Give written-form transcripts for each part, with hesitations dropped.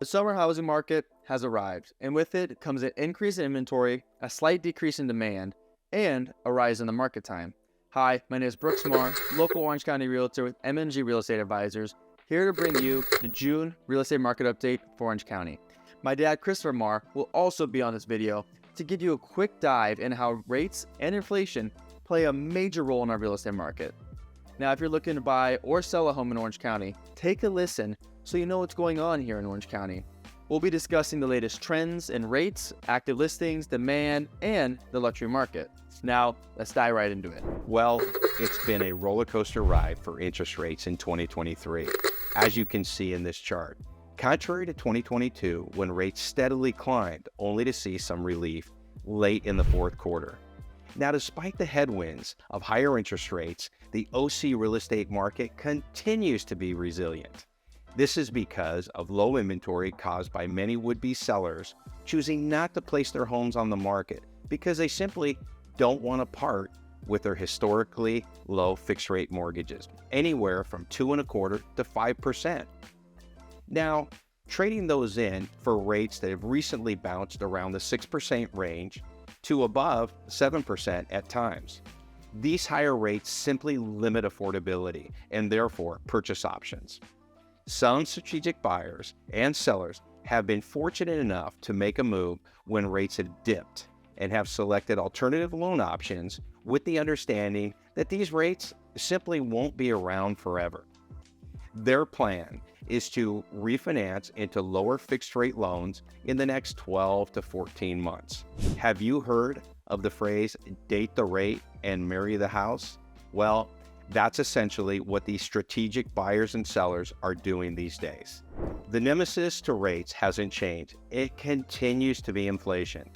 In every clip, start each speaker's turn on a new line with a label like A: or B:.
A: The summer housing market has arrived, and with it comes an increase in inventory, a slight decrease in demand, and a rise in the market time. Hi, my name is Brooks Marr, local Orange County realtor with MNG Real Estate Advisors, here to bring you the June real estate market update for Orange County. My dad, Christopher Marr, will also be on this video to give you a quick dive in how rates and inflation play a major role in our real estate market. Now, if you're looking to buy or sell a home in Orange County, take a listen so you know what's going on here in Orange County. We'll be discussing the latest trends in rates, active listings, demand, and the luxury market. Now, let's dive right into it.
B: Well, it's been a roller coaster ride for interest rates in 2023, as you can see in this chart. Contrary to 2022, when rates steadily climbed, only to see some relief late in the fourth quarter. Now, despite the headwinds of higher interest rates, the OC real estate market continues to be resilient. This is because of low inventory caused by many would-be sellers choosing not to place their homes on the market because they simply don't want to part with their historically low fixed-rate mortgages, anywhere from 2.25% to 5%. Now, trading those in for rates that have recently bounced around the 6% range to above 7% at times. These higher rates simply limit affordability and therefore purchase options. Some strategic buyers and sellers have been fortunate enough to make a move when rates had dipped and have selected alternative loan options with the understanding that these rates simply won't be around forever. Their plan is to refinance into lower fixed rate loans in the next 12 to 14 months. Have you heard of the phrase date the rate and marry the house? Well, that's essentially what these strategic buyers and sellers are doing these days. The nemesis to rates hasn't changed. It continues to be inflation.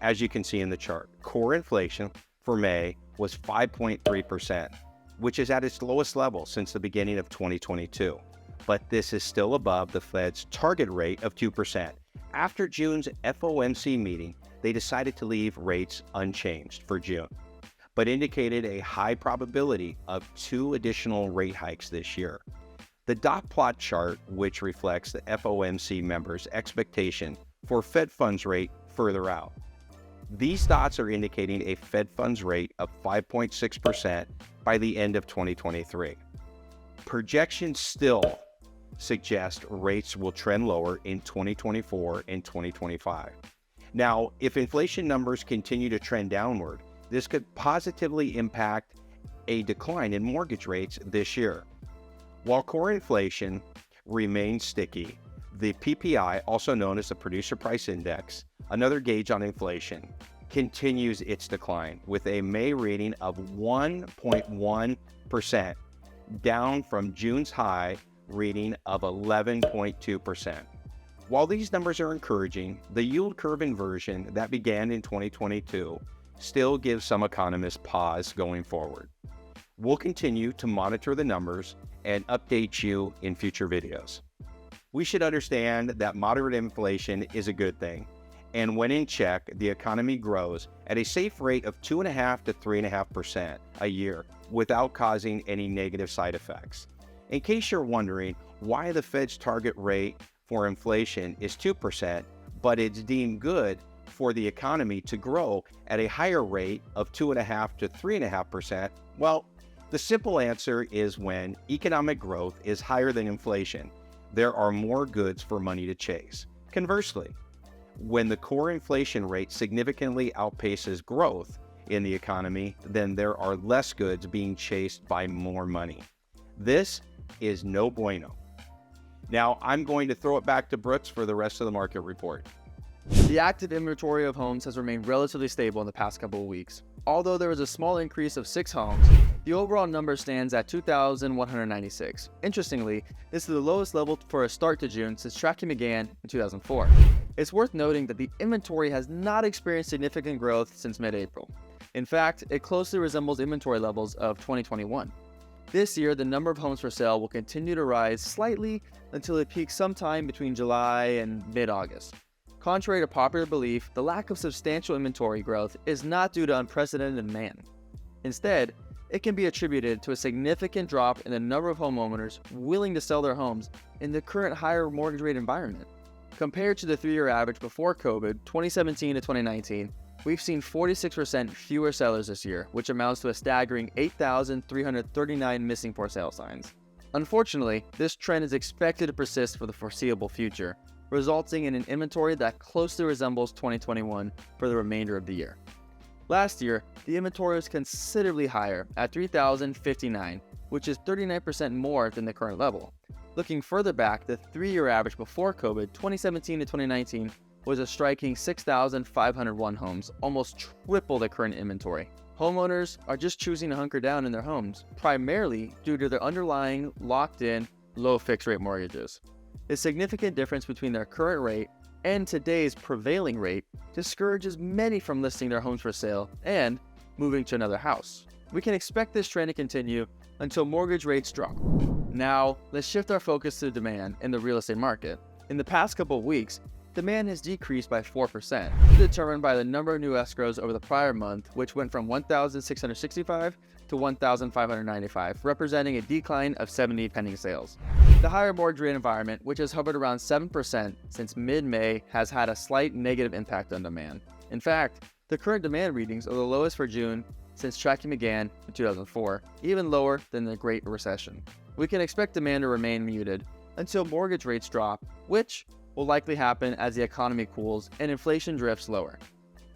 B: As you can see in the chart, core inflation for May was 5.3%, which is at its lowest level since the beginning of 2022. But this is still above the Fed's target rate of 2%. After June's FOMC meeting, they decided to leave rates unchanged for June, but indicated a high probability of 2 additional rate hikes this year. The dot plot chart, which reflects the FOMC members' expectation for Fed funds rate further out. These dots are indicating a Fed funds rate of 5.6% by the end of 2023. Projections still suggest rates will trend lower in 2024 and 2025. Now, if inflation numbers continue to trend downward, this could positively impact a decline in mortgage rates this year. While core inflation remains sticky, the PPI, also known as the Producer Price Index, another gauge on inflation, continues its decline with a May reading of 1.1%, down from June's high reading of 11.2%. While these numbers are encouraging, the yield curve inversion that began in 2022 still gives some economists pause going forward. We'll continue to monitor the numbers and update you in future videos. We should understand that moderate inflation is a good thing, and when in check, the economy grows at a safe rate of 2.5% to 3.5% a year without causing any negative side effects. In case you're wondering why the Fed's target rate for inflation is 2%, but it's deemed good for the economy to grow at a higher rate of 2.5% to 3.5%, well, the simple answer is when economic growth is higher than inflation, there are more goods for money to chase. Conversely, when the core inflation rate significantly outpaces growth in the economy, then there are less goods being chased by more money. This is no bueno. Now, I'm going to throw it back to Brooks for the rest of the market report.
A: The active inventory of homes has remained relatively stable in the past couple of weeks. Although there was a small increase of 6 homes, the overall number stands at 2,196. Interestingly, this is the lowest level for a start to June since tracking began in 2004. It's worth noting that the inventory has not experienced significant growth since mid-April. In fact, it closely resembles inventory levels of 2021. This year, the number of homes for sale will continue to rise slightly until it peaks sometime between July and mid-August. Contrary to popular belief, the lack of substantial inventory growth is not due to unprecedented demand. Instead, it can be attributed to a significant drop in the number of homeowners willing to sell their homes in the current higher mortgage rate environment. Compared to the 3-year average before COVID, 2017 to 2019, we've seen 46% fewer sellers this year, which amounts to a staggering 8,339 missing for sale signs. Unfortunately, this trend is expected to persist for the foreseeable future, resulting in an inventory that closely resembles 2021 for the remainder of the year. Last year, the inventory was considerably higher at 3,059, which is 39% more than the current level. Looking further back, the 3-year average before COVID, 2017 to 2019, was a striking 6,501 homes, almost triple the current inventory. Homeowners are just choosing to hunker down in their homes, primarily due to their underlying, locked-in, low fixed-rate mortgages. The significant difference between their current rate and today's prevailing rate discourages many from listing their homes for sale and moving to another house. We can expect this trend to continue until mortgage rates drop. Now, let's shift our focus to demand in the real estate market. In the past couple of weeks, demand has decreased by 4%, determined by the number of new escrows over the prior month, which went from 1,665 to 1,595, representing a decline of 70 pending sales. The higher mortgage rate environment, which has hovered around 7% since mid-May, has had a slight negative impact on demand. In fact, the current demand readings are the lowest for June since tracking began in 2004, even lower than the Great Recession. We can expect demand to remain muted until mortgage rates drop, which will likely happen as the economy cools and inflation drifts lower.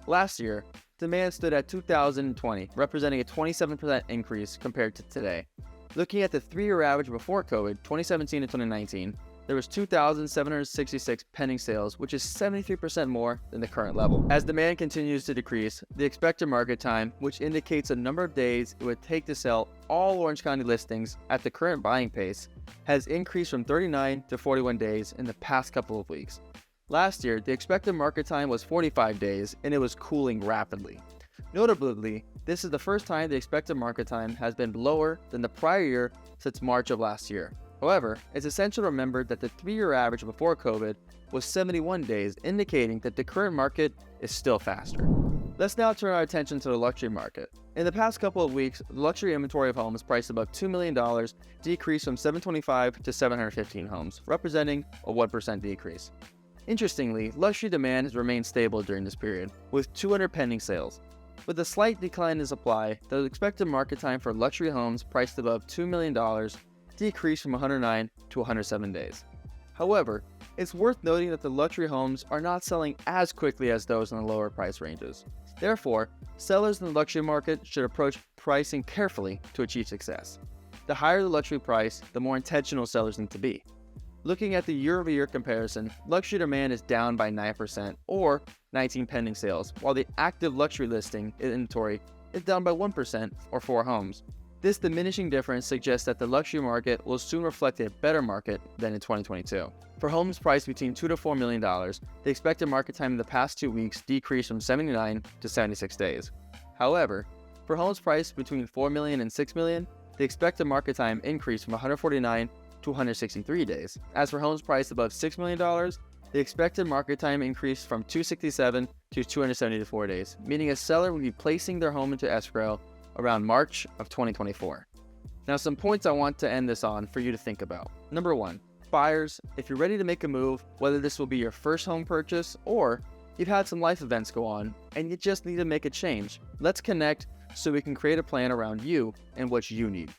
A: Last year, demand stood at 2,020, representing a 27% increase compared to today. Looking at the 3-year average before COVID, 2017 to 2019, there was 2,766 pending sales, which is 73% more than the current level. As demand continues to decrease, the expected market time, which indicates the number of days it would take to sell all Orange County listings at the current buying pace, has increased from 39 to 41 days in the past couple of weeks. Last year, the expected market time was 45 days, and it was cooling rapidly. Notably, this is the first time the expected market time has been lower than the prior year since March of last year. However, it's essential to remember that the 3-year average before COVID was 71 days, indicating that the current market is still faster. Let's now turn our attention to the luxury market. In the past couple of weeks, the luxury inventory of homes priced above $2 million decreased from 725 to 715 homes, representing a 1% decrease. Interestingly, luxury demand has remained stable during this period, with 200 pending sales. With a slight decline in supply, the expected market time for luxury homes priced above $2 million decreased from 109 to 107 days. However, it's worth noting that the luxury homes are not selling as quickly as those in the lower price ranges. Therefore, sellers in the luxury market should approach pricing carefully to achieve success. The higher the luxury price, the more intentional sellers need to be. Looking at the year-over-year comparison, luxury demand is down by 9% or 19 pending sales, while the active luxury listing inventory is down by 1% or 4 homes. This diminishing difference suggests that the luxury market will soon reflect a better market than in 2022. For homes priced between $2 to $4 million, the expected market time in the past 2 weeks decreased from 79 to 76 days. However, for homes priced between $4 million and $6 million, the expected market time increased from 149 to 163 days. As for homes priced above $6 million, the expected market time increased from 267 to 274 days, meaning a seller will be placing their home into escrow around March of 2024. Now, some points I want to end this on for you to think about. Number 1, buyers, if you're ready to make a move, whether this will be your first home purchase or you've had some life events go on and you just need to make a change, let's connect so we can create a plan around you and what you need.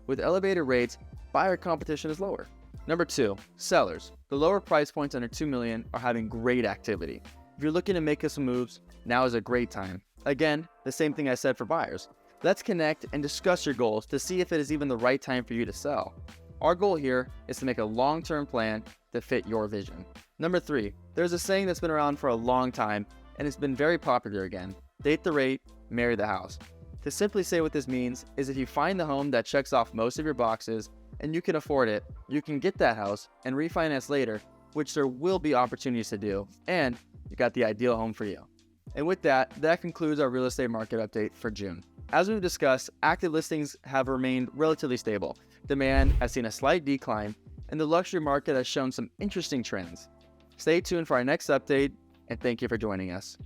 A: With elevated rates, buyer competition is lower. Number 2, sellers. The lower price points under $2 million are having great activity. If you're looking to make some moves, now is a great time. Again, the same thing I said for buyers. Let's connect and discuss your goals to see if it is even the right time for you to sell. Our goal here is to make a long-term plan to fit your vision. Number 3, there's a saying that's been around for a long time and it's been very popular again. Date the rate, marry the house. To simply say what this means is if you find the home that checks off most of your boxes and you can afford it, you can get that house and refinance later, which there will be opportunities to do, and you got the ideal home for you. And with that, that concludes our real estate market update for June. As we've discussed, active listings have remained relatively stable. Demand has seen a slight decline, and the luxury market has shown some interesting trends. Stay tuned for our next update, and thank you for joining us.